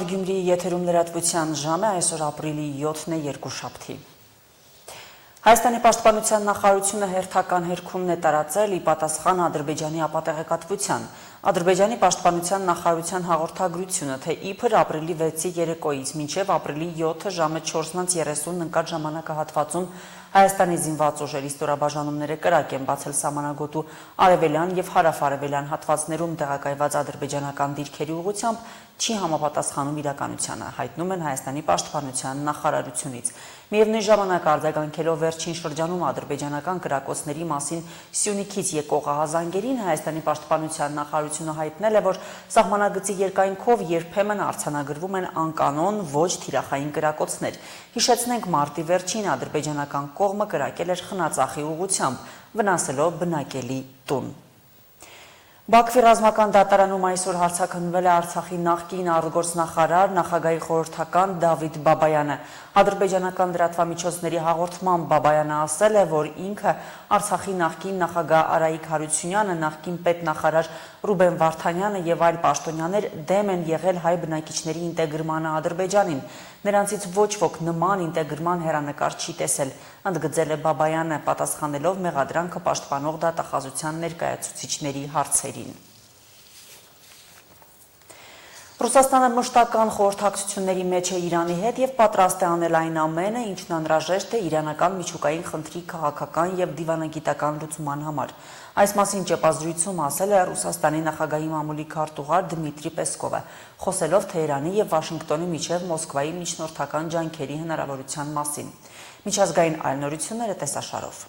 Շարունակում Գյումրիի եթերում լրատվության ժամը, այսօր ապրիլի 7-ն է, երկուշաբթի։ Հայաստանի պաշտպանության նախարարությունը հերթական հերքումն է տարածել ի պատասխան Ադրբեջանի ապատեղեկատվության։ Ադրբեջանի պաշտպանության նախարարության հաղորդագրությունը, թե իբր ապրիլի 6-ի երեկոյից մինչև ապրիլի 7-ը ժամը 4:30 ընկած ժամանակահատվածում Հայաստանի զինված ուժերի ստորաբաժանումները կրակ են բացել սահմանագոտու արևելյան եւ հարավ-արևելյան հատվածներում տեղակայված ադրբեջանական դիրքերի ուղղությամբ չի համապատասխանում իրականությանը, հայտնում են Հայաստանի պաշտպանության նախարարությունից։ Միևնույն ժամանակ արձագանքելով վերջին շրջանում ադրբեջանական կրակոցների մասին Սյունիքից եկող ահազանգերին, Հայաստանի պաշտպանության նախարարությունը հայտնել է, որ սահմանագծի երկայնքով երբեմն արձանագրվում են անկանոն ոչ թիրախային կրակոցներ։ Հիշեցնենք, մարտի վերջին ադրբեջանական կողմը կրակել էր Խնածախի ուղղությամբ, վնասելով բնակելի տուն։ Բաքվի ռազմական դատարանում այսօր հարձակվել է Արցախի նախկին արտգործնախարար, նախագահի խորհրդական Դավիթ Բաբայանը։ Ադրբեջանական լրատվամիջոցների հաղորդմամբ Բաբայանը ասել է, որ ինքը Արցախի նախկին նախագահ Արայիկ Հարությունյանը, նախկին պետնախարար Ռուբեն Վարդանյանը եւ այլ պաշտոնյաներ դեմ են եղել հայ բնակիչների ինտեգրմանը Ադրբեջանին։ Նրանցից ոչ ոք նման ինտեգրման հեռանկար չի տեսել, ընդգծել է Բաբայանը, պատասխանելով մեղադրանքը պաշտպանող դատախազության ներկայացուցիչների հարցերին։ Ռուսաստանը մշտական խորհրդակցությունների մեջ է Իրանի հետ եւ պատրաստ է անել այն ամենը, ինչն անհրաժեշտ է իրանական միջուկային խնդրի քաղաքական եւ դիվանագիտական լուծման համար։ Այս մասին ճեպազրույցում ասել է Ռուսաստանի նախագահի մամուլի քարտուղար Դմիտրի Պեսկովը, խոսելով Թեհրանի եւ Վաշինգտոնի միջև Մոսկվայի միջնորդական ջանքերի հնարավորության մասին։ Միջազգային այլ նորությունները տեսաշարով։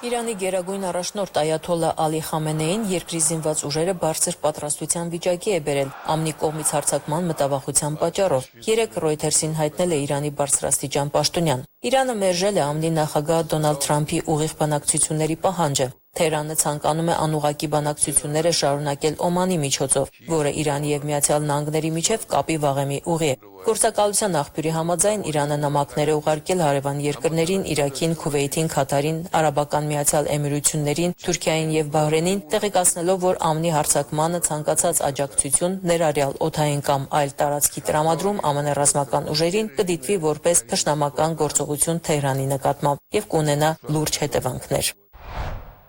Իրանի գերագույն առաջնորդ Այաթոլլա Ալի Խամենեին երկրի զինված ուժերը բարձր պատրաստության վիճակի է բերել ԱՄՆ-ի կողմից հարձակման մտավախության պատճառով։ Երեկ Reuters-ին հայտնել է Իրանի բարձրաստիճան պաշտոնյան։ Իրանը մերժել է ԱՄՆ-ի նախագահ Դոնալդ Թրամփի ուղիղ բանակցությունների պահանջը։ Թեհրանը ցանկանում է անուղղակի բանակցությունները շարունակել Օմանի միջոցով, որը Իրանի եւ Միացյալ Նահանգների միջև կապի վաղեմի ուղի է։ Գործակալության աղբյուրի համաձայն Իրանը նամակներ է ուղարկել հարևան երկրներին՝ Իրաքին, Քուվեյթին, Քաթարին, Արաբական Միացյալ Էմիրություններին, Թուրքիային եւ Բահրեյնին, տեղեկացնելով, որ ԱՄՆ-ի հարձակմանը ցանկացած աջակցություն, ներառյալ օդային կամ այլ տարածքի տրամադրում ԱՄՆ ռազմական ուժերին կդիտվի որպես թշնամական գործողություն Թեհրանի նկատմամբ եւ կունենա լուրջ հետևանքներ։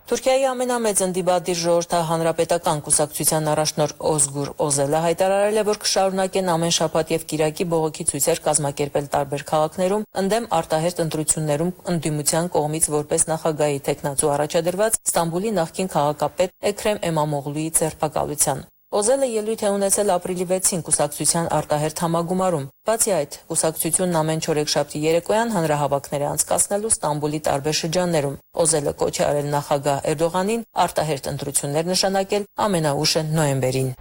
Թուրքիայի ամենամեծ ընդդիմադիր ժողովրդահանրապետական կուսակցության առաջնորդ Օզգուր Օզելը հայտարարել է, որ կշարունակեն ամեն շաբաթ եւ կիրակի բողոքի ցույցեր կազմակերպել տարբեր քաղաքներում, ընդդեմ արտահերթ ընտրություններում ընդդիմության կողմից որպես նախագահի թեկնածու առաջադրված Ստամբուլի նախկին քաղաքապետ Էքրեմ Էմամօղլուի ձերբակալության։ Օզելը ելույթ է ունեցել ապրիլի 6-ին կուսակցության արտահերթ համագումարում։ Բացի այդ, կուսակցությունն ամեն չորեքշաբթի երեկոյան հանրահավաքներ է անցկացնելու Ստամբուլի տարբեր շրջաններում։ Օզելը կոչ է արել նախագահ Էրդողանին արտահերթ ընտրություններ նշանակել ամենաուշը նոյեմբերին։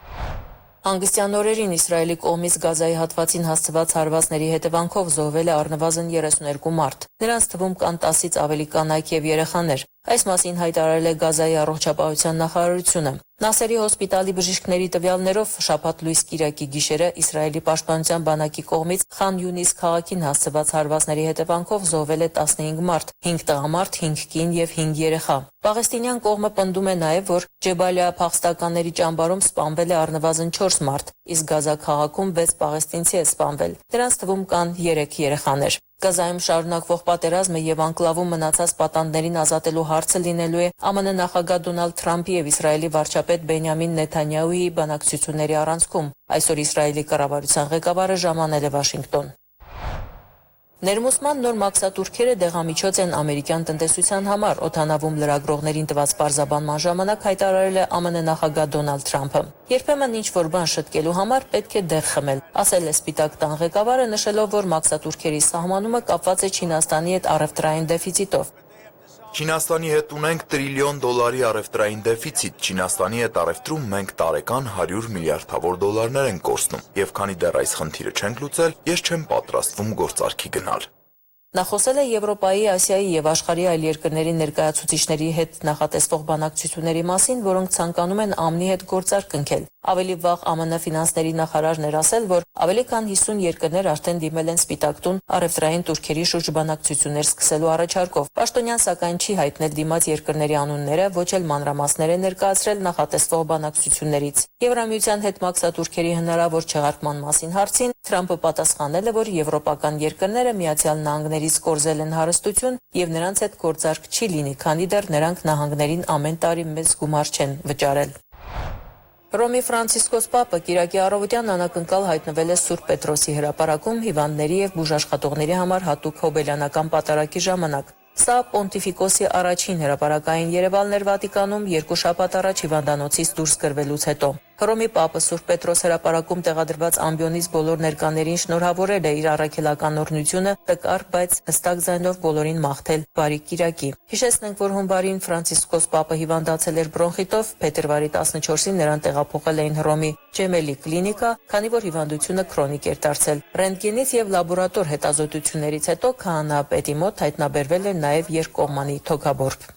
Հանգստյան օրերին Իսրայելի կողմից Գազայի հատվածին հասցված հարվածների հետևանքով զոհվել է առնվազն 32 մարդ։ Նրանց թվում կան 10-ից ավելի կանայք եւ երեխաներ։ Այս մասին հայտարարել է Գազայի առողջապահության նախարարությունը։ Նասերի հոսպիտալի բժիշկների տվյալներով շաբաթ լույս կիրակի գիշերը Իսրայելի պաշտպանության բանակի կողմից Խան Յունիս քաղաքին հասցված հարվածների հետևանքով զոհվել է 15 մարդ, 5 տղամարդ, 5 կին եւ 5 երեխա։ Պաղեստինյան կողմը պնդում է նաեւ, որ Ջեբալիա փախստականների ճամբարում սպանվել է առնվազն 4 մարդ, իսկ Գազա քաղաքում 6 պաղեստինցի է սպանվել։ Դրանց թվում կան 3 երեխաներ։ Գազայում շարունակվող պատերազմը եւ անկլավում մնացած պատանդներին ազատելու հարցը լինելու է ԱՄՆ նախագահ Դոնալդ Թրամփի եւ Իսրայելի վարչապետ Բենյամին Նեթանյահուի բանակցությունների առանցքում։ Այսօր Իսրայելի կառավարության ղեկավարը ժամանել է Վաշինգտոն։ Ներմուծման նոր մաքսատուրքերը դեղամիջոց են ամերիկյան տնտեսության համար, օդանավում լրագրողներին տված պարզաբանման ժամանակ հայտարարել է ԱՄՆ նախագահ Դոնալդ Թրամփը։ Երբեմն ինչ-որ բան շտկելու համար պետք է դեղ խմել, ասել է Սպիտակ տան ղեկավարը, նշելով, որ մաքսատուրքերի սահմանումը կապված է Չինաստանի հետ առևտրային դեֆիցիտով։ Չինաստանի հետ ունենք $1 տրիլիոն առևտրային դեֆիցիտ, Չինաստանի հետ առևտրում մենք տարեկան 100 միլիարդավոր դոլարներ ենք կորցնում, եւ քանի դեռ այս խնդիրը չենք լուծել, ես չեմ պատրաստվում գործարքի գնալ։ Նա խոսել է Եվրոպայի, Ասիայի եւ աշխարհի այլ երկրների ներկայացուցիչների հետ նախատեսվող բանակցությունների մասին, որոնք ցանկանում են ԱՄՆ-ի հետ գործարք կնքել։ Ավելի վաղ ԱՄՆ ֆինանսների նախարարն էր ասել, որ ավելի քան 50 երկրներ արդեն դիմել են Սպիտակ տուն առևտրային турքերի շուրջ բանակցություններ սկսելու առաջարկով։ Պաշտոնյան սակայն չի հայտնել դիմաց երկրների անունները, ոչ էլ մանրամասներ է ներկայացրել նախատեսվող բանակցություններից։ Եվրամիության հետ մաքսատուրքերի հնարավոր չեղարկման մասին հարցին Թրամփը պատասխանել է, որ եվրոպական երկրները Միացյալ Նահանգներից կորզել են հարստություն եւ նրանց հետ գործարք չի լինի, քանի դեռ նրանք նահանգներին ամեն տարի մեծ գումար չեն վճարել։ Ռոմի Ֆրանցիսկոս Պապը կիրակի առավոտյան անակնկալ հայտնվել է Սուրբ Պետրոսի հրապարակում հիվանդների եւ բուժաշխատողների համար հատուկ հոբելյանական պատարագի ժամանակ։ Սա Պոնտիֆիկոսի առաջին հրապարակային Երևանն էր Վատիկանում 2 շաբաթ առաջ հիվանդանոցից դուրս գրվելուց հետո։ Հռոմի Պապը Սուրբ Պետրոս հրապարակում տեղադրված ամբիոնից բոլոր ներկաներին շնորհավորել է իր առաքելական օրհնությունը, տկար, բայց հստակ ձայնով բոլորին մաղթել բարի կիրակի։ Հիշեցնենք, որ հունվարին Ֆրանցիսկոս Պապը հիվանդացել էր բրոնխիտով, փետրվարի 14-ին նրան տեղափոխել էին Հռոմի Ջեմելի կլինիկա, քանի որ հիվանդությունը քրոնիկ էր դարձել։ Ռենտգենից եւ լաբորատոր հետազոտություններից հետո քահանայապետի մոտ հայտնաբերվել է նաև երկկողմանի թոքաբորբ։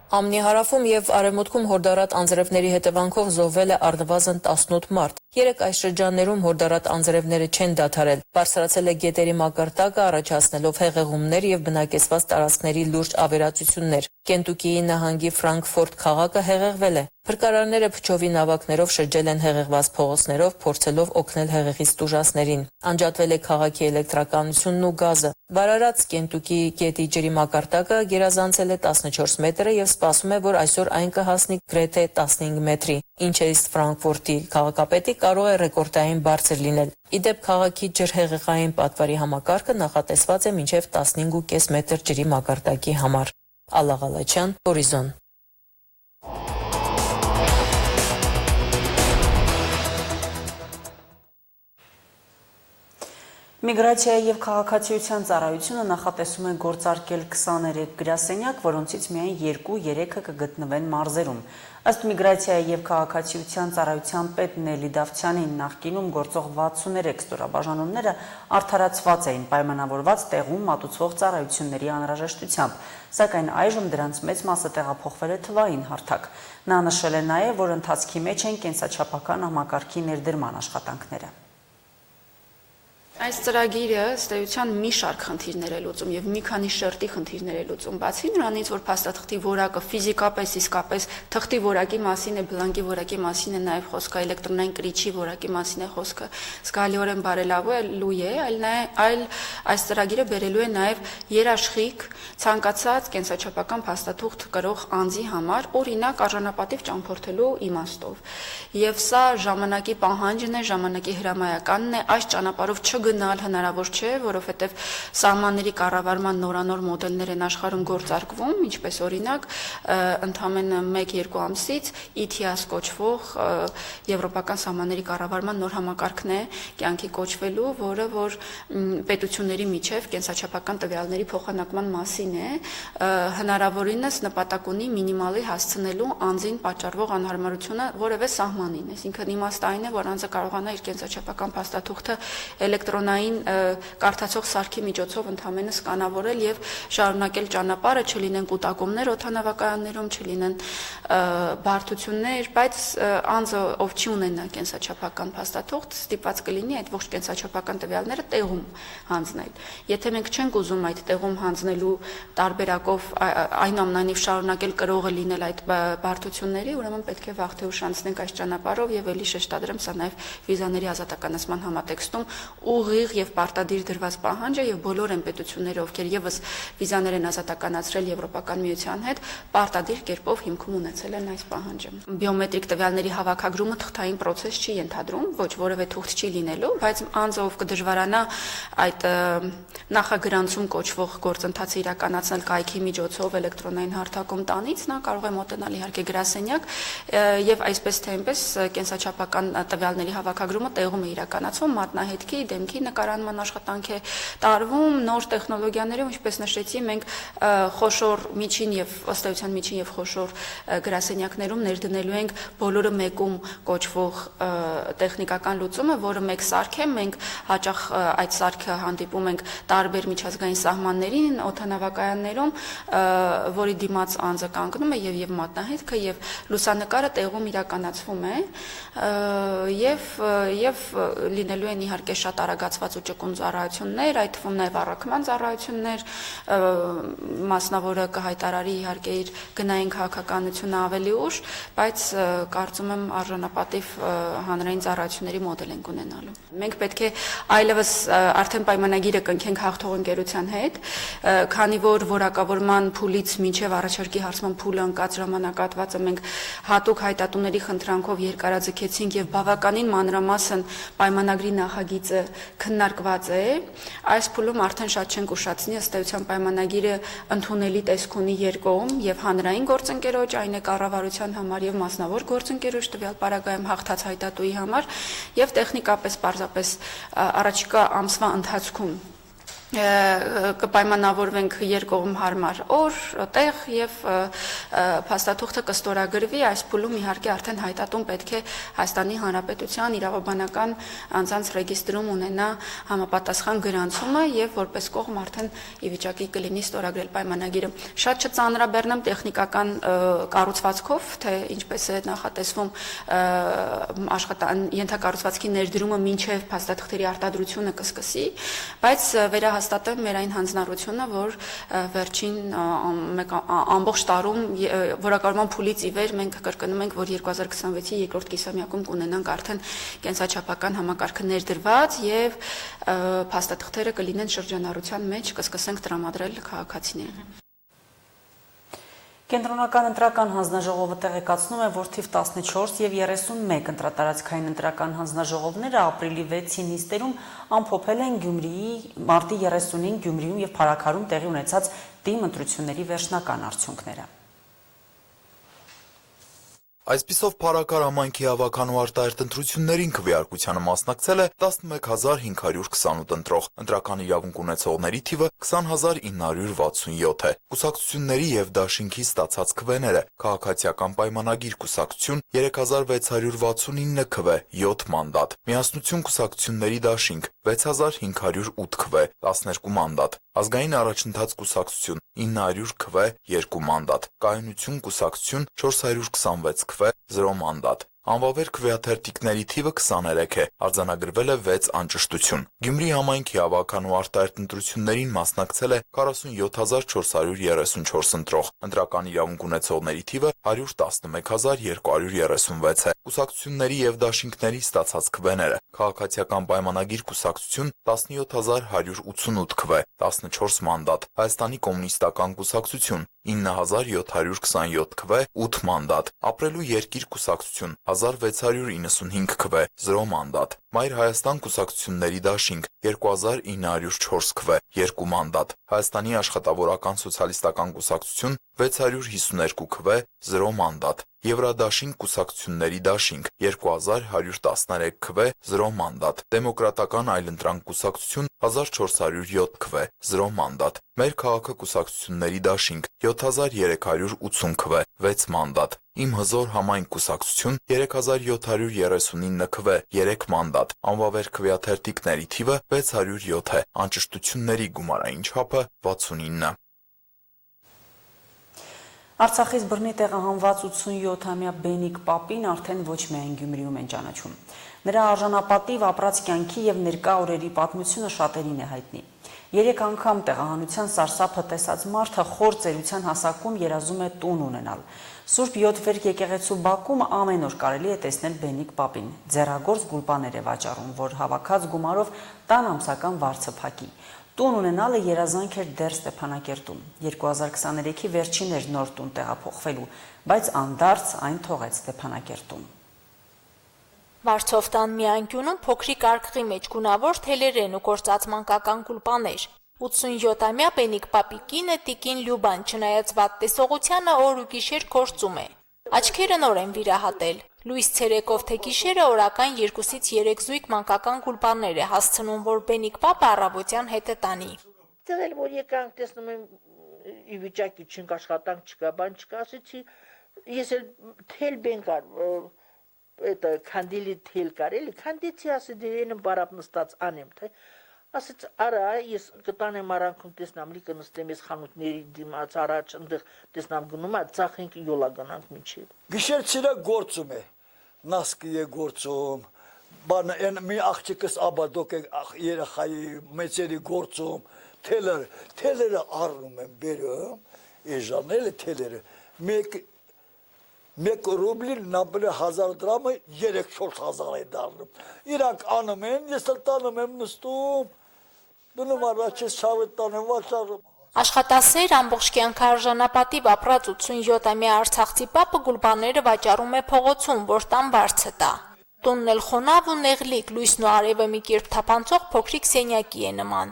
ԱՄՆ-ի հարավում եւ արևմուտքում հորդառատ անձրևների հետևանքով զոհվել է առնվազն 18 մարդ։ 3 այս շրջաններում հորդառատ անձրևները չեն դադարել։ Բարձրացել է գետերի մակարդակը, առաջացնելով հեղեղումներ եւ բնակեցված տարածքների լուրջ ավերածություններ։ Կենտուկիի նահանգի Ֆրանկֆորտ քաղաքը հեղեղվել է։ Փրկարարները փչովի նավակներով շրջել են հեղեղված փողոցներով, փորձելով օգնել հեղեղից տուժածներին։ Անջատվել է քաղաքի էլեկտրականությունն ու գազը։ Վարարած Կենտուկիի գետի ջրի մակարդակը գերազանցել է 14 մետրը եւ սպասում է, որ այսօր այն կհասնի գրեթե 15 մետրի, ինչը ըստ Ֆրանկֆուրտի քաղաքապետի կարող է ռեկորդային բարձր լինել։ Իդեպ քաղաքի ջրհեղեղային պատվարի համակարգը նախատեսված է մինչև 15.5 մետր ջրի մակարդակի համար։ Ալլա Ղալաչյան, Հորիզոն։ Միգրացիայի եւ քաղաքացիության ծառայությունը նախատեսում է գործարկել 23 գրասենյակ, որոնցից միայն 2-3-ը կգտնվեն մարզերում։ Ըստ Միգրացիայի եւ քաղաքացիության ծառայության պետ Նելի Դավթյանի նախկինում գործող 63 ստորաբաժանումները արդարացված էին պայմանավորված տեղում մատուցվող ծառայությունների անհրաժեշտությամբ, սակայն այժմ դրանց մեծ մասը տեղափոխվել է թվային հարթակ։ Նա նշել է նաեւ, որ ընթացքի մեջ են կենսաչափական համակարգի ներդրման աշխատանքները։ Այս ծրագիրը ըստ էության մի շարք խնդիրներ է լուծում եւ մի քանի շերտի խնդիրներ է լուծում, բացի նրանից, որ փաստաթղթի որակը ֆիզիկապես իսկապես թղթի որակի մասին է, բլանկի որակի մասին է նաեւ խոսքը, էլեկտրոնային կրիչի որակի մասին է խոսքը, զգալիորեն բարելավելու է, այլ այս ծրագիրը բերելու է նաեւ երաշխիք ցանկացած կենսաչափական փաստաթուղթ կրող անձի համար, օրինակ արժանապատիվ ճամփորդելու իմաստով։ Եվ սա ժամանակի պահանջն է, ժամանակի հրամայականն է, այս ճանապարհով գնալ հնարավոր չէ, որովհետև սահմանների կառավարման նորանոր մոդելներ են աշխարհում գործարկվում, ինչպես օրինակ ընդամենը 1-2 ամսից ETIAS կոչվող եվրոպական սահմանների կառավարման նոր համակարգն է կյանքի կոչվելու, որը որ պետությունների միջև կենսաչափական տվյալների փոխանակման մասին է, հնարավորինս նպատակ ունի մինիմալի հասցնելու անձին պատճառվող անհարմարությունը որևէ սահմանին, այսինքն իմաստը այն է, որ անձը կարողանա իր կենսաչափական փաստաթուղթը էլեկտրոնային կարդացող սարքի միջոցով ընդհանրապես սկանավորել եւ շարունակել ճանապարհը, չլինեն կուտակումներ օդանավակայաններում, չլինեն բարդություններ, բայց անձը ով չի ունենա կենսաչափական փաստաթուղթ, ստիպված կլինի այդ ողջ կենսաչափական տվյալները տեղում հանձնել։ Եթե մենք չենք ուզում այդ տեղում հանձնելու տարբերակով այնուամենայնիվ շարունակել կրողը լինել այդ բարդությունների, ուրեմն պետք է վաղ թե ուշ անցնենք այս ճանապարհով եւ ելի շեշտադրեմ, սա նաեւ վիզաների ազատականացման համատեքստում ուղիղ եւ պարտադիր դրված պահանջ է եւ բոլոր այն պետությունները, ովքեր եւս վիզաներ են ազատականացրել Եվրոպական միության հետ, պարտադիր կերպով հիմքում ունեցել են այս պահանջը։ Բիոմետրիկ տվյալների հավաքագրումը թղթային process չի ենթադրում, ոչ որևէ թուղթ չի լինելու, բայց անձը ով կդժվարանա այդ նախագրանցում կոչվող գործընթացը իրականացնել կայքի միջոցով էլեկտրոնային հարթակում տանից, նա կարող է մոտենալ իհարկե գրասենյակ եւ այսպես թե այնպես կենսաչափական տվյալների հավաքագրումը տեղում է իրականացվում մատնահետքի, դեմքի մոդելինգի նկարանման աշխատանք է տարվում, նոր տեխնոլոգիաներով, ինչպես նշեցի, մենք խոշոր միջին եւ ըստ էության միջին եւ խոշոր գրասենյակներում ներդնելու ենք բոլորը մեկում կոչվող տեխնիկական լուծումը, որը մեկ սարք է, մենք հաճախ այդ սարքը հանդիպում ենք տարբեր միջազգային սահմաններին, օդանավակայաններում, որի դիմաց անձը կանգնում է եւ մատնահետքը եւ լուսանկարը տեղում իրականացվում է եւ լինելու են իհարկե շատ արագացված ու ճկուն ծառայություններ, այդ թվում նաեւ առաքման ծառայություններ, մասնավորը կհայտարարի իհարկե իր գնային քաղաքականությունը ավելի ուշ, բայց կարծում եմ արժանապատիվ հանրային ծառայությունների մոդել ենք ունենալու։ Մենք պետք է այլևս արդեն պայմանագիրը կնքենք հաղթող ընկերության հետ, քանի որ որակավորման փուլից մինչև առաջարկի հարցման փուլը ընկած ժամանակահատվածը մենք հատուկ հայտատուների խնդրանքով երկարաձգեցինք եւ բավականին մանրամասն պայմանագրի նախագիծը քննարկված է։ Այս փուլում արդեն շատ չենք ուշացնի, ըստ էության պայմանագիրը ընդունելի տեսք ունի երկկողմ եւ հանրային գործընկերոջ, այն է կառավարության համար եւ մասնավոր գործընկերոջ տվյալ պարագայում հաղթած հայտատուի համար եւ տեխնիկապես պարզապես առաջիկա ամսվա ընթացքում կպայմանավորվենք երկկողմ հարմար օր, տեղ եւ փաստաթուղթը կստորագրվի, այս փուլում իհարկե արդեն հայտատուն պետք է Հայաստանի Հանրապետության իրավաբանական անձանց ռեգիստրում ունենա համապատասխան գրանցումը եւ որպես կողմ արդեն ի վիճակի կլինի ստորագրել պայմանագիրը։ Շատ չծանրաբեռնեմ տեխնիկական կառուցվածքով, թե ինչպես է նախատեսվում ենթակառուցվածքի ներդրումը մինչև փաստաթղթերի արտադրությունը կսկսի, բայց հաստատեմ մեր այն հանձնառությունը, որ վերջին ամբողջ տարում որակավորման փուլից ի վեր մենք կրկնում ենք, որ 2026-ի երկրորդ կիսամյակում կունենանք արդեն կենսաչափական համակարգը ներդրված եւ փաստաթղթերը կլինեն շրջանառության մեջ, կսկսենք տրամադրել քաղաքացիներին։ Կենտրոնական ընտրական հանձնաժողովը տեղեկացնում է, որ թիվ 14 եւ 31 ընտրատարածքային ընտրական հանձնաժողովները ապրիլի 6-ին նիստերում ամփոփել են Գյումրիի մարտի 35 Գյումրիում եւ Փարաքարում տեղի ունեցած ՏԻՄ ընտրությունների վերջնական արդյունքները։ Այսպիսով Փարաքար համայնքի հավաքան ու արտահերթ ընտրություններին քվեարկությանը մասնակցել է 11528 ընտրող, ընտրական իրավունք ունեցողների թիվը 20967 է։ Կուսակցությունների եւ դաշինքի ստացած քվեները՝ քաղաքացիական պայմանագիր կուսակցություն 3669 քվե, 7 մանդատ, միասնություն կուսակցությունների դաշինք 6508 քվե, 12 մանդատ, ազգային առաջընթաց կուսակցություն 900 քվե, 2 մանդատ, կայունություն կուսակցություն 426 քվե, 0 մանդատ։ Անվավեր քվեաթերթիկների թիվը 23 է, արձանագրվել է 6 անճշտություն։ Գյումրի համայնքի հավաքան ու արտահերթ ընտրություններին մասնակցել է 47434 ընտրող, ընտրական իրավունք ունեցողների թիվը 111236 է։ Կուսակցությունների եւ դաշինքների ստացած քվեները՝ քաղաքացիական պայմանագիր կուսակցություն 17188 քվե, 14 մանդատ, Հայաստանի կոմունիստական կուսակցություն 9727 քվե, 8 մանդատ, ապրելու երկիր կուսակցություն 1695 քվե, 0 մանդատ, Մայր Հայաստան կուսակցությունների դաշինք 2904 քվե, 2 մանդատ, Հայաստանի աշխատավորական սոցիալիստական կուսակցություն 652 քվե, 0 մանդատ, Եվրադաշինք կուսակցությունների դաշինք 2113 քվե, 0 մանդատ, Դեմոկրատական այլընտրանք կուսակցություն 1407 քվե, 0 մանդատ, Մեր քաղաքը կուսակցությունների դաշինք 7380 քվե, 6 մանդատ, Իմ հզոր համայնք կուսակցություն 3739 քվե, 3 մանդատ, անվավեր քվեաթերթիկների թիվը 607 է, անճշտությունների գումարային չափը 69։ Արցախից բռնի տեղահանված 87-ամյա Բենիկ Պապին արդեն ոչ միայն Գյումրիում են ճանաչում։ Նրա արժանապատիվ ապրած կյանքի եւ ներկա օրերի պատմությունը շատերին է հայտնի։ 3 անգամ տեղահանության սարսափը տեսած մարդը խոր ծերության հասակում երազում է տուն ունենալ։ Սուրբ Յոթվերք եկեղեցու բակում ամեն օր կարելի է տեսնել Բենիկ Պապին։ Ձեռագործ գուլպաներ է վաճառում, որ հավաքած գումարով տան ամսական վարձը փակի։ Տուն ունենալը երազանք էր դեռ Ստեփանակերտում։ 2023-ի վերջին էր նոր տուն տեղափոխվելու, բայց անդարձ այն թողեց Ստեփանակերտում։ Վարչովտան մի անկյունում փոքրիկ արկղի մեջ գունավոր թելերեն ու գործած մանկական գուլպաներ։ 87-ամյա Բենիկ Պապի կինը Տիկին Լյուբան, չնայած վատ տեսողությանը օր ու գիշեր գործում է։ Աչքերը նոր են վիրահատել։ Լույս ցերեկով թե գիշերը օրական 2-ից 3 զույգ մանկական գուլպաններ է հասցնում, որ Բենիկ Պապը առավոտյան հետը տանի։ Դեռ որ եկանք տեսնում եմ ի վիճակի չենք աշխատանք չկա, բան չկա, ասեցի ես էլ թել բեն կար, это քանդիլի թել կար, էլի քանդեցի ասի դերենը բարապ նստած անեմ, թե ասեց արա ես կտանեմ արանքում տեսնամ լիքը նստեմ ես խանութների դիմաց առաջ այնտեղ տեսնամ գնում է ծախենք յոլա գնանք միջի։ Գիշերցիրա գործում է, նասկի է գործում, բանը են մի աղջիկս աբադոկ է երեխայի մեծերի գործում, թելերը առնում եմ բերում, էժանել է թելերը, մեկ ռուբլին նամբրը 1000 դրամը 3-4 հազար է դառնում, իրանք անում են, ես էլ տանում եմ նստում, դնում առաջ ես շավետ տանեմ վաճառում։ Աշխատասեր ամբողջ կյանքը արժանապատիվ ապրած 87-ամյա արցախցի պապը գուլպանները վաճառում է փողոցում, որ տան բարձը տա։ Տունն էլ խոնավ ու նեղլիկ, լույսն ու արևը մի կերպ թափանցող փոքրիկ սենյակի է նման։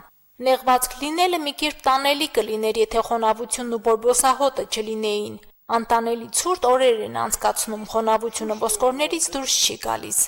Նեղվածք լինելը մի կերպ տանելի կլիներ, եթե խոնավությունն ու բորբոսահոտը չլինեին։ Անտանելի ցուրտ օրեր են անցկացնում, խոնավությունը ոսկորներից դուրս չի գալիս։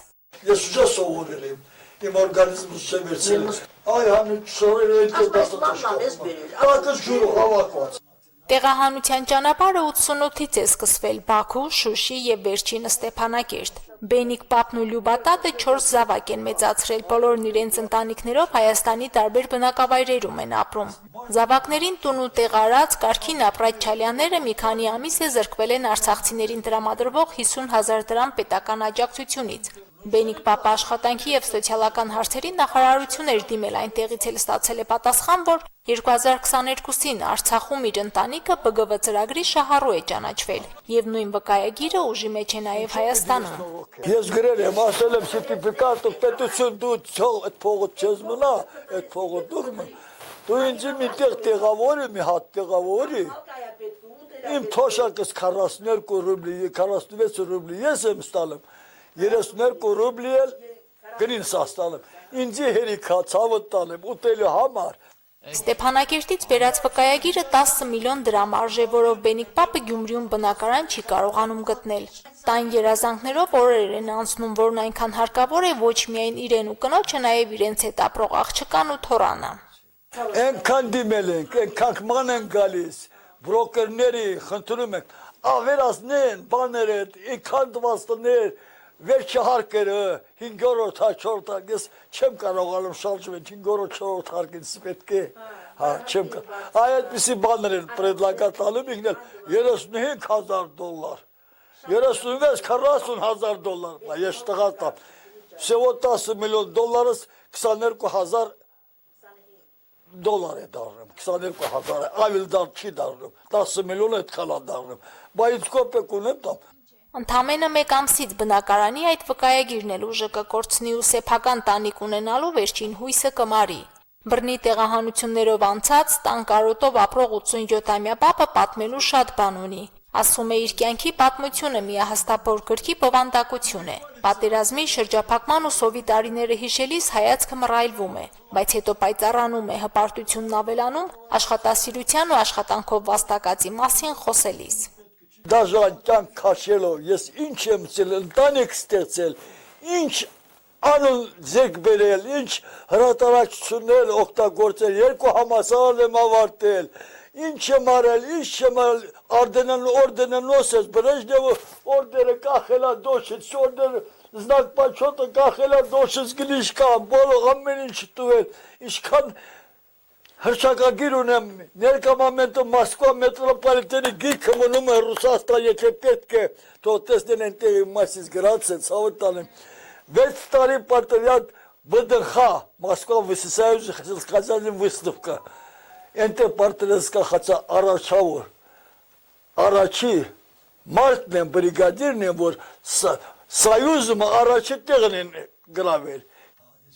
Ես ուժա սովորել եմ, իմ օրգանիզմս չեմ վերցել, այ հանուտ սովորել եմ դաստատաշկով, Տեղահանության ճանապարհը 88-ից է սկսվել Բաքու, Շուշի եւ վերջինը Ստեփանակերտ։ Բենիկ Պապն ու Լյուբատատը 4 զավակ են մեծացրել, բոլորն իրենց ընտանիքներով Հայաստանի տարբեր բնակավայրերում են ապրում։ Զավակներին տուն ու տեղ արած Կարքին ապրած Չալյանները մի քանի ամիս է զրկվել են արցախցիներին տրամադրվող 50,000 դրամ պետական աջակցությունից։ Բենիկ Պապը աշխատանքի եւ սոցիալական հարցերի նախարարություն էր դիմել, այնտեղից էլ ստացել է պատասխան, որ 2022-ին Արցախում իր ընտանիքը ԲԳՎ ծրագրի շահառու է ճանաչվել եւ նույն վկայագիրը ուժի մեջ է նաեւ Հայաստանում։ Ես գրել եմ, ասել եմ սերտիֆիկատ ու պետություն դու այդ փողը չես մնա, այդ փողը դու ինձ մի տեղավորի, մի հատ տեղավորի, իմ թոշակս 42 ռուբլի, 46 ռուբլի ես եմ ստալում, 32 ռուբլի էլ գրին սաստալում, ինձի հերիքա ցավը տալեմ, ուտելու համար։ Ստեփանակերտից վերած վկայագիրը 10 միլիոն դրամ արժե, որով Բենիկ Պապը Գյումրիում բնակարան չի կարողանում գտնել։ Տան երազանքներով օրեր են անցնում, որն այնքան հարկավոր է ոչ միայն իրեն ու կնոջը, նաև իրենց հետ ապրող աղջկան ու թորանը։ Այնքան դիմել ենք, այնքան ման են գալիս, բրոկերների խնդրում ենք, ավերածնեն, բաներ են, այնքան դվաստներ, վերջի հարկերը, 5-րդ, 4-րդ հարկ, ես չեմ կարողանում շարժվել, 5-րդ, 4-րդ հարկից պետք է, չեմ կարող, այդպիսի բաներ են պրեդլագատ ալում ինքնել, $35,000, 36-40,000 դոլար, ես տղատամ, всего 10 միլիոն դոլարս 22,000 դոլար է դառնում, 22,000, ավել դար չի դառնում, 10 միլիոն է տխալա դառնում, բայց կոպեկ ունեմ տամ։ Ընդամենը մեկ ամսից բնակարանի այդ վկայագիրն էլ ուժը կկորցնի ու սեփական տանիք ունենալու վերջին հույսը կմարի։ Բռնի տեղահանություններով անցած, տան կարոտով ապրող 87-ամյա պապը պատմելու շատ բան ունի։ Ասում է իր կյանքի պատմությունը միահաստափոր գրքի բովանդակություն է։ Պատերազմի, շրջափակման ու սովի տարիները հիշելիս հայացքը մռայլվում է, բայց հետո պայծառանում է, հպարտությունն ավելանում աշխատասիրության ու աշխատանքով վաստակածի մասին խոսելիս։ Դաժան կյանք քաշելով, ես ինչ եմ ցել, ընտանիք ստեղծել, ինչ անուն ձեռք բերել, ինչ հրատարակություններ օգտագործել, 2 համալսարան եմ ավարտել, ինչ եմ արել, օրդենը նոսես, Բրեժնևը օրդերը կախելա դոշից, օրդերը զնակ պաչոտը կախելա դոշից գլիշկա, բոլոր ամեն ինչ տուել, ինչքան հրճակագիր ունեմ, ներկա մոմենտը Մոսկվա մետրոպոլիտենի գիրքը մնում է Ռուսաստան, եթե պետք է, թող տեսնեն այնտեղի մասից գրած է, ցավը տանեմ, 6 տարի պատրյատ ԲԴԽ, Մոսկվա Վысокосայский выставка, այնտեղ պարտերեսկա խացա առաջավոր, առաջի մարդն են, բրիգադիրն են, որ Սայուզումը առաջի տեղն են գրավել։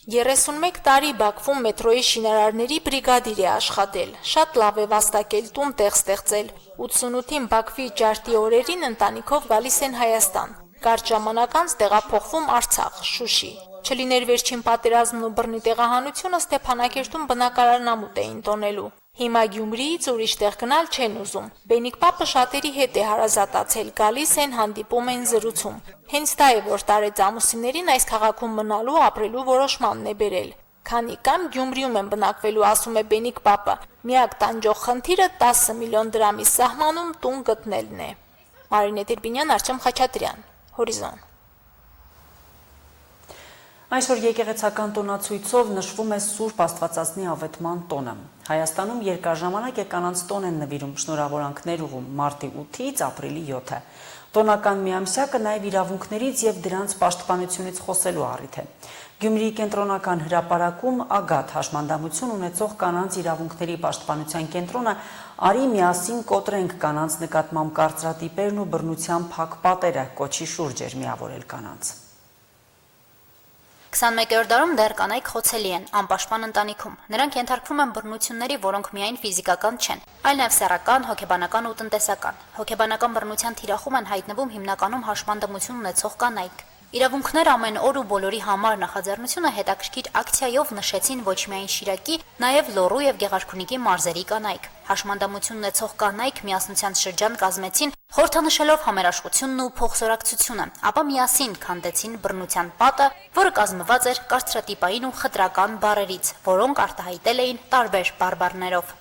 31 տարի Բաքվում մետրոյի շինարարների բրիգադիր է աշխատել, շատ լավ է վաստակել, տուն տեղ ստեղծել, 88-ին Բաքվի ջարդի օրերին ընտանիքով գալիս են Հայաստան, կարճ ժամանակ անց տեղափոխվում Արցախ, Շուշի, չլիներ վերջին պատերազմն ու բռնի տեղահանությունը Ստեփանակերտում բնակարանամուտ էին տոնելու, Հիմա Գյումրիից ուրիշ տեղ գնալ չեն ուզում։ Բենիկ պապը շատերի հետ է հարազատացել, գալիս են, հանդիպում են, զրուցում։ Հենց դա է, որ տարեց ամուսիններին այս քաղաքում մնալու, ապրելու որոշմանն է բերել։ Քանի կամ Գյումրիում են բնակվելու, ասում է Բենիկ պապը։ Միակ տանջող խնդիրը 10 միլիոն դրամի սահմանում տուն գտնելն է։ Մարինե Տերբինյան, Արչեմ Խաչատրյան, Հորիզոն։ Այսօր եկեղեցական տոնացույցով նշվում է Սուրբ Աստվածածնի ավետման տոնը։ Հայաստանում երկարժամանակ է կանանց տոն են նվիրում, շնորհավորանքներ ուղղում մարտի 8-ից ապրիլի 7-ը։ Տոնական միամսյակը նաև իրավունքներից եւ դրանց պաշտպանությունից խոսելու առիթ է։ Գյումրիի կենտրոնական հրապարակում ԱԳԱԹ հաշմանդամություն ունեցող կանանց իրավունքների պաշտպանության կենտրոնը «Արի միասին կոտրենք կանանց նկատմամբ կարծրատիպերն ու բռնության փակ պատերը» կոչի շուրջ էր միավորել կանանց։ 21-րդ դարում դեռ կանայք խոցելի են անպաշտպան ընտանիքում։ Նրանք ենթարկվում են բռնությունների, որոնք միայն ֆիզիկական չեն, այլ նաև սեռական, հոգեբանական ու տնտեսական։ Հոգեբանական բռնության թիրախում են հայտնվում հիմնականում հաշմանդամություն ունեցող կանայք։ Իրավունքներ ամեն օր ու բոլորի համար նախաձեռնությունը հետաքրքիր ակցիայով նշեցին ոչ միայն Շիրակի, նաև Լոռու եւ Գեղարքունիքի մարզերի կանայք։ Հաշմանդամություն ունեցող կանայք միասնության շրջան կազմեցին, խորհրդանշելով համերաշխությունն ու փոխզորակցությունը, ապա միասին քանդեցին բռնության պատը, որը կազմված էր կարծրատիպային ու խտրական բառերից, որոնք արտահայտել էին տարբեր բարբառներով։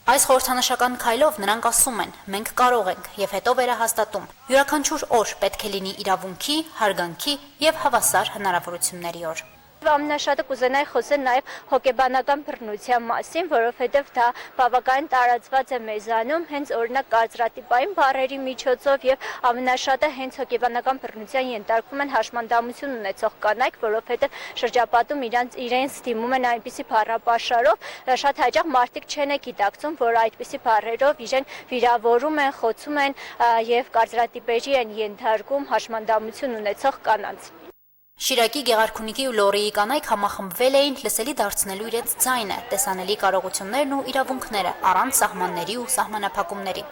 Այս խորհրդանշական քայլով նրանք ասում են. մենք կարող ենք եւ հետո վերահաստատում. յուրաքանչյուր օր պետք է լինի իրավունքի, հարգանքի եւ հավասար հնարավորությունների օր։ Ամենաշատը կուզենայի խոսել նաև հոգեբանական բռնության մասին, որովհետև դա բավական տարածված է մեզանում, հենց օրինակ կարծրատիպային բառերի միջոցով եւ ամենաշատը հենց հոգեբանական բռնության ենթարկվում են հաշմանդամություն ունեցող կանայք, որովհետև շրջապատում իրենց դիմում են այնպիսի բառապաշարով, շատ հաճախ մարդիկ չեն գիտակցում, որ այդպիսի բառերով իրեն վիրավորում են, խոցում են եւ կարծրատիպերի են ենթարկում հաշմանդամություն ունեցող կանանց։ Շիրակի, Գեղարքունիքի ու Լոռիի կանայք համախմբվել էին լսելի դարձնելու իրենց ձայնը, տեսանելի կարողություններն ու իրավունքները առանց սահմանների ու սահմանափակումների։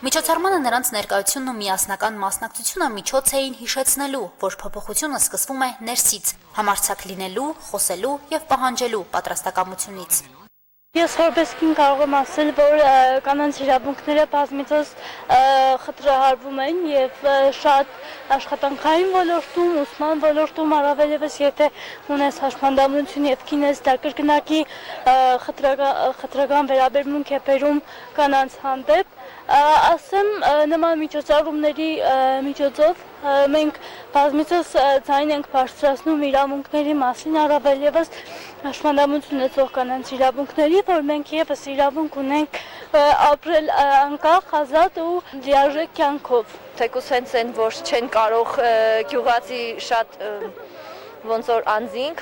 Միջոցառմանը նրանց ներկայությունն ու միասնական մասնակցությունը միջոց էին հիշեցնելու, որ փոփոխությունը սկսվում է ներսից, համարձակ լինելու, խոսելու եւ պահանջելու պատրաստակամությունից։ Ես որպես կին կարող եմ ասել, որ կանանց իրավունքները բազմիցս խտրահարվում են եւ շատ աշխատանքային ոլորտում, ուսման ոլորտում առավելևս եթե ունես հաշմանդամություն եւ կինես դա կրկնակի խտրական վերաբերմունք է բերում կանանց հանդեպ, ասեմ նման միջոցառումների միջոցով մենք բազմիցս ձայն ենք բարձրացնում իրավունքների մասին, առավելևս հաշմանդամություն ունեցող կանանց իրավունքների, որ մենք եւս իրավունք ունենք ապրել անկախ, ազատ ու լիարժեք կյանքով։ Թեկուզ հենց այն, որ չեն կարող գյուղացի շատ ոնց որ անձինք,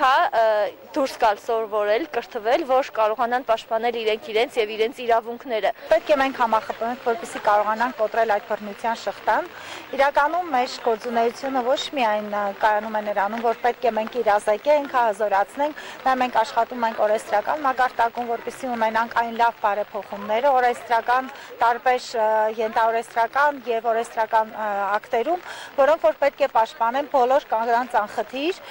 դուրս գալ սովորել, կրթվել, որ կարողանան պաշտպանել իրենց եւ իրենց իրավունքները։ Պետք է մենք համախմբենք, որպեսզի կարողանանք կոտրել այդ բռնության շղթան։ Իրականում մեր գործունեությունը ոչ միայն կայանում է նրանում, որ պետք է մենք իրազեկենք, հազորացնենք, նաեւ մենք աշխատում ենք օրենսդրական մակարդակում, որպեսզի ունենանք այն լավ բարեփոխումները օրենսդրական տարբեր ենթաօրենսդրական եւ օրենսդրական ակտերում, որոնք որ պետք է պաշտպանեն բոլոր կանանց անխտիր։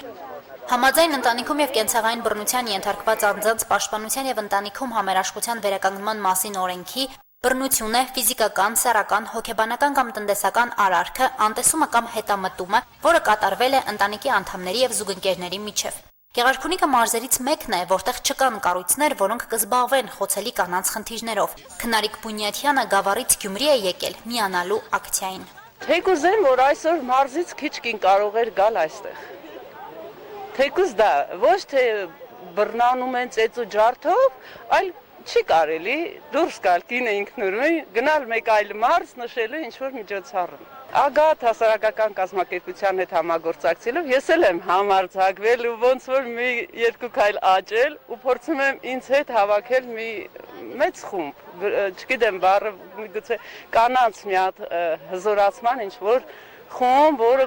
Համաձայն ընտանիքում եւ կենցաղային բռնության ենթարկված անձանց պաշտպանության եւ ընտանիքում համերաշխության վերականգնման մասին օրենքի բռնությունը ֆիզիկական, սեռական, հոգեբանական կամ տնտեսական արարքը, անտեսումը կամ հետամտումը, որը կատարվել է ընտանիքի անդամների եւ զուգընկերների միջև։ Գեղարքունիքը մարզերից մեկն է, որտեղ չկան կառույցներ, որոնք կզբաղվեն խոցելի կանանց խնդիրներով։ Քնարիկ Բունյաթյանը Գավառից Գյումրի է եկել միանալու ակցիային։ Թեկուզեն, որ այսօր մարզից քիչ կին կարող էր գալ այստեղ։ Թեկուզ դա ոչ թե բռնանում են ծեծ ու ջարդով, այլ չի կարելի դուրս գալ կինը ինքնուրույն, գնալ մեկ այլ մարզ նշելու ինչ-որ միջոցառում։ ԱԳԱԹ հասարակական կազմակերպության հետ համագործակցելով ես էլ եմ համարձակվել ու ոնց որ մի երկու քայլ աճել ու փորձում եմ ինձ հետ հավաքել մի մեծ խումբ, չգիտեմ բառը միգուցե կանանց մի հատ հզորացման ինչ-որ խումբ, որը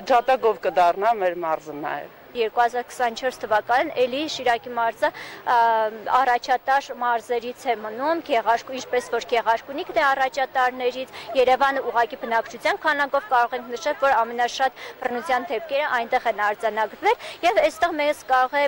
ջատագով կդառնա մեր մարզը նաև։ 2024 թվականին էլի Շիրակի մարզը առաջատար մարզերից է մնում, ինչպես որ Գեղարքունիքն է առաջատարներից, Երևանը ուղղակի բնակչության քանակով կարող ենք նշել, որ ամենաշատ բռնության դեպքերը այնտեղ են արձանագրվել, եւ այստեղ մեզ կարող է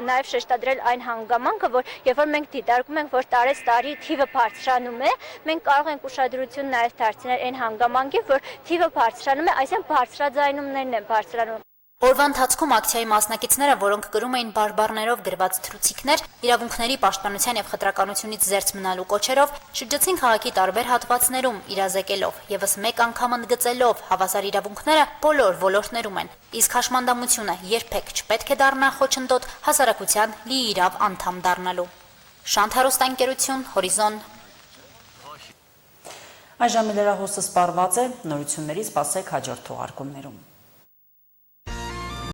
նաեւ շեշտադրել այն հանգամանքը, որ երբ որ մենք դիտարկում ենք, որ տարի թիվը բարձրանում է, մենք կարող ենք ուշադրություն նաեւ դարձնել այն հանգամանքին, որ թիվը բարձրանում է, այսինքն բարձրաձայնումներն են բարձրանում։ Օրվա ընթացքում ակցիայի մասնակիցները, որոնք կրում էին բարբառներով գրված թռուցիկներ, իրավունքների պաշտպանության եւ խտրականությունից զերծ մնալու կոչերով, շրջեցին քաղաքի տարբեր հատվածներում, իրազեկելով եւս մեկ անգամ ընդգծելով հավասար իրավունքները բոլոր ոլորտներում են։ Իսկ հաշմանդամությունը երբեք չպետք է դառնա խոչընդոտ հասարակության լիիրավ անդամ դառնալու։ Շանթ հեռուստաընկերություն, Հորիզոն։ Այժմ լրահոսը սպառված է, նորությունների սպասեք հաջորդ թողարկումներում։